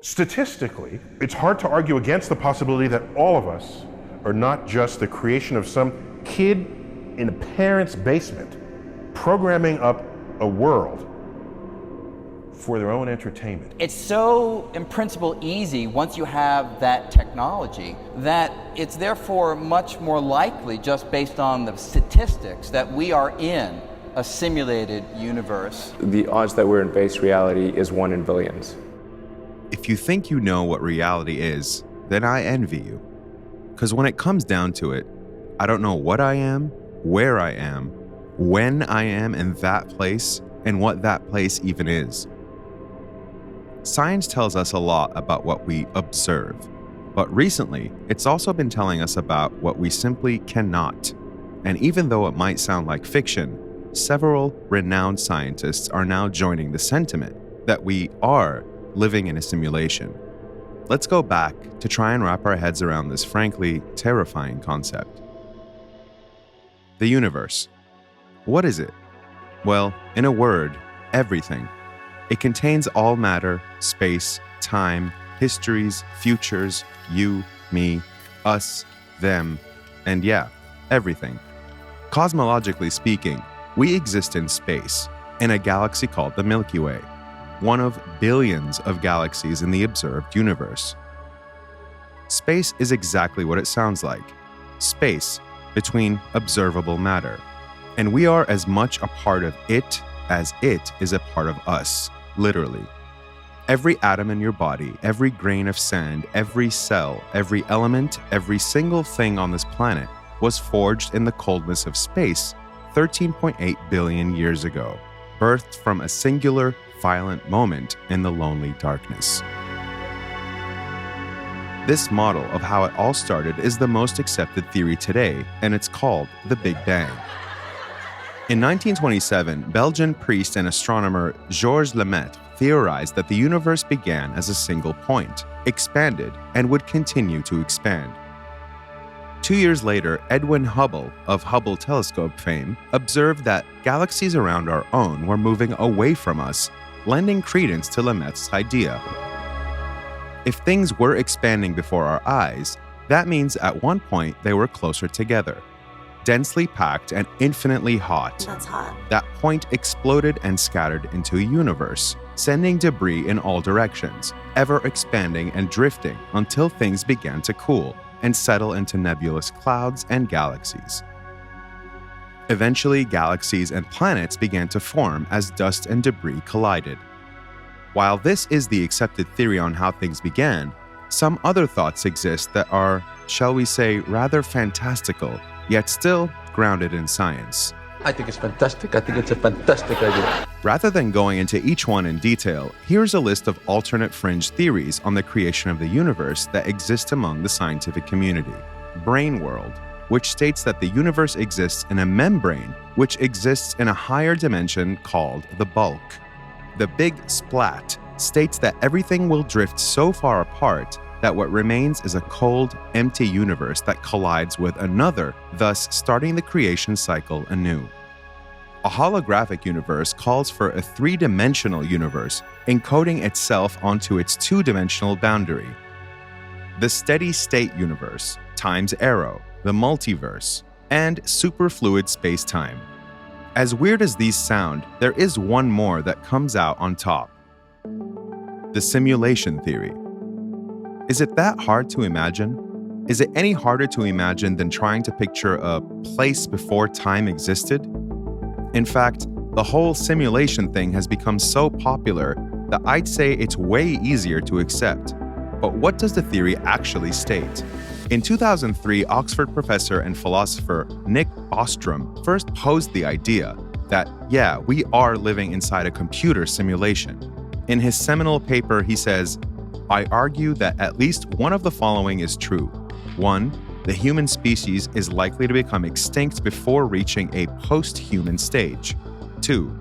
Statistically, it's hard to argue against the possibility that all of us are not just the creation of some kid in a parent's basement programming up a world for their own entertainment. It's so, in principle, easy once you have that technology that it's therefore much more likely, just based on the statistics, that we are in a simulated universe. The odds that we're in base reality is 1 in billions. If you think you know what reality is, then I envy you. Because when it comes down to it, I don't know what I am, where I am, when I am in that place, and what that place even is. Science tells us a lot about what we observe, but recently, it's also been telling us about what we simply cannot. And even though it might sound like fiction, several renowned scientists are now joining the sentiment that we are living in a simulation. Let's go back to try and wrap our heads around this frankly terrifying concept. The universe. What is it? Well, in a word, everything. It contains all matter, space, time, histories, futures, you, me, us, them, and yeah, everything. Cosmologically speaking, we exist in space, in a galaxy called the Milky Way, one of billions of galaxies in the observed universe. Space is exactly what it sounds like. Space between observable matter. And we are as much a part of it as it is a part of us, literally. Every atom in your body, every grain of sand, every cell, every element, every single thing on this planet was forged in the coldness of space 13.8 billion years ago, birthed from a singular, violent moment in the lonely darkness. This model of how it all started is the most accepted theory today, and it's called the Big Bang. In 1927, Belgian priest and astronomer Georges Lemaitre theorized that the universe began as a single point, expanded, and would continue to expand. 2 years later, Edwin Hubble, of Hubble telescope fame, observed that galaxies around our own were moving away from us, lending credence to Lemaitre's idea. If things were expanding before our eyes, that means at one point they were closer together. Densely packed and infinitely hot. That's hot. That point exploded and scattered into a universe, sending debris in all directions, ever expanding and drifting until things began to cool and settle into nebulous clouds and galaxies. Eventually, galaxies and planets began to form as dust and debris collided. While this is the accepted theory on how things began, some other thoughts exist that are, shall we say, rather fantastical, yet still grounded in science. I think it's fantastic. I think it's a fantastic idea. Rather than going into each one in detail, here's a list of alternate fringe theories on the creation of the universe that exist among the scientific community. Brain world, which states that the universe exists in a membrane, which exists in a higher dimension called the bulk. The big splat states that everything will drift so far apart that what remains is a cold, empty universe that collides with another, thus starting the creation cycle anew. A holographic universe calls for a three-dimensional universe, encoding itself onto its two-dimensional boundary. The steady-state universe, time's arrow, the multiverse, and superfluid space-time. As weird as these sound, there is one more that comes out on top. The simulation theory. Is it that hard to imagine? Is it any harder to imagine than trying to picture a place before time existed? In fact, the whole simulation thing has become so popular that I'd say it's way easier to accept. But what does the theory actually state? In 2003, Oxford professor and philosopher Nick Bostrom first posed the idea that, yeah, we are living inside a computer simulation. In his seminal paper, he says, I argue that at least one of the following is true. 1. The human species is likely to become extinct before reaching a post-human stage. 2.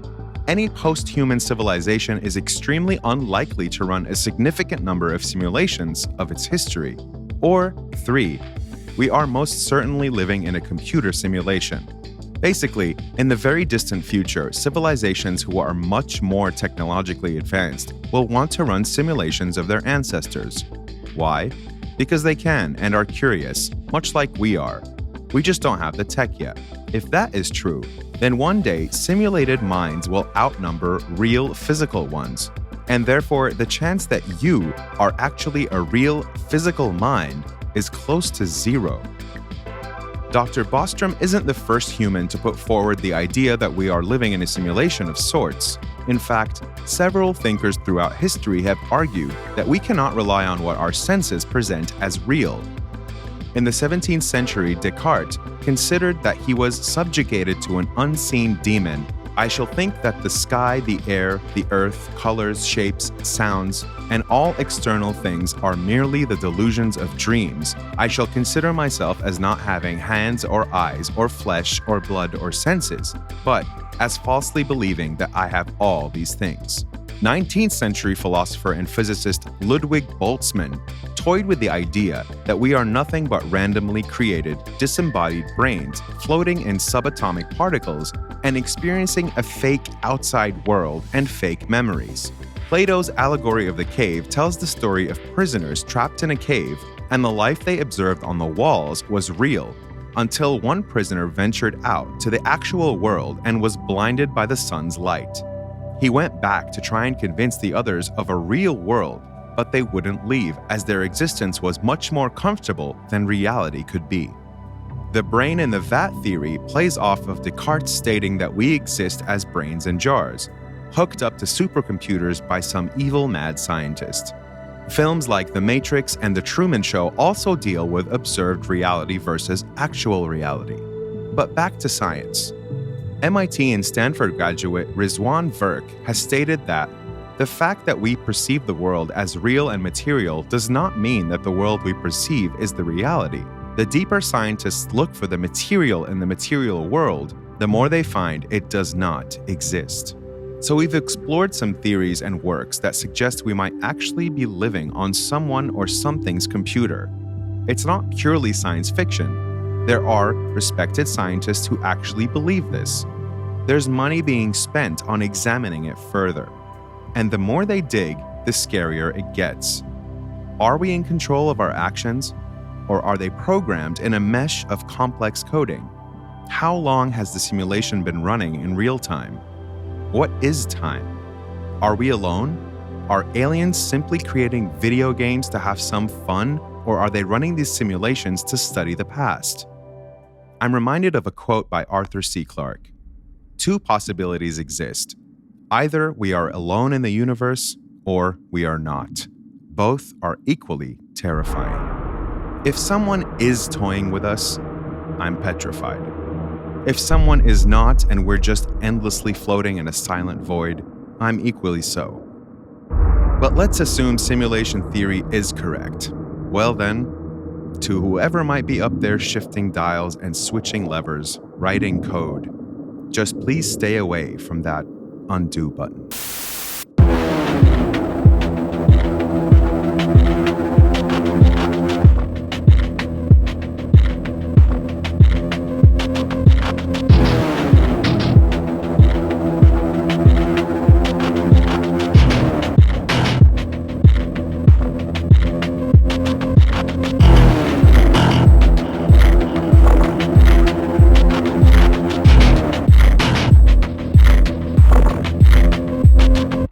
Any post-human civilization is extremely unlikely to run a significant number of simulations of its history. Or 3. We are most certainly living in a computer simulation. Basically, in the very distant future, civilizations who are much more technologically advanced will want to run simulations of their ancestors. Why? Because they can and are curious, much like we are. We just don't have the tech yet. If that is true, then one day simulated minds will outnumber real physical ones, and therefore the chance that you are actually a real physical mind is close to zero. Dr. Bostrom isn't the first human to put forward the idea that we are living in a simulation of sorts. In fact, several thinkers throughout history have argued that we cannot rely on what our senses present as real. In the 17th century, Descartes considered that he was subjugated to an unseen demon. I shall think that the sky, the air, the earth, colors, shapes, sounds, and all external things are merely the delusions of dreams. I shall consider myself as not having hands or eyes or flesh or blood or senses, but as falsely believing that I have all these things. 19th century philosopher and physicist Ludwig Boltzmann toyed with the idea that we are nothing but randomly created, disembodied brains floating in subatomic particles and experiencing a fake outside world and fake memories. Plato's allegory of the cave tells the story of prisoners trapped in a cave, and the life they observed on the walls was real, until one prisoner ventured out to the actual world and was blinded by the sun's light. He went back to try and convince the others of a real world, but they wouldn't leave, as their existence was much more comfortable than reality could be. The brain in the vat theory plays off of Descartes stating that we exist as brains in jars, hooked up to supercomputers by some evil mad scientist. Films like The Matrix and The Truman Show also deal with observed reality versus actual reality. But back to science. MIT and Stanford graduate Rizwan Virk has stated that the fact that we perceive the world as real and material does not mean that the world we perceive is the reality. The deeper scientists look for the material in the material world, the more they find it does not exist. So we've explored some theories and works that suggest we might actually be living on someone or something's computer. It's not purely science fiction. There are respected scientists who actually believe this. There's money being spent on examining it further. And the more they dig, the scarier it gets. Are we in control of our actions? Or are they programmed in a mesh of complex coding? How long has the simulation been running in real time? What is time? Are we alone? Are aliens simply creating video games to have some fun, or are they running these simulations to study the past? I'm reminded of a quote by Arthur C. Clarke. Two possibilities exist. Either we are alone in the universe, or we are not. Both are equally terrifying. If someone is toying with us, I'm petrified. If someone is not and we're just endlessly floating in a silent void, I'm equally so. But let's assume simulation theory is correct. Well then, to whoever might be up there shifting dials and switching levers, writing code, just please stay away from that undo button.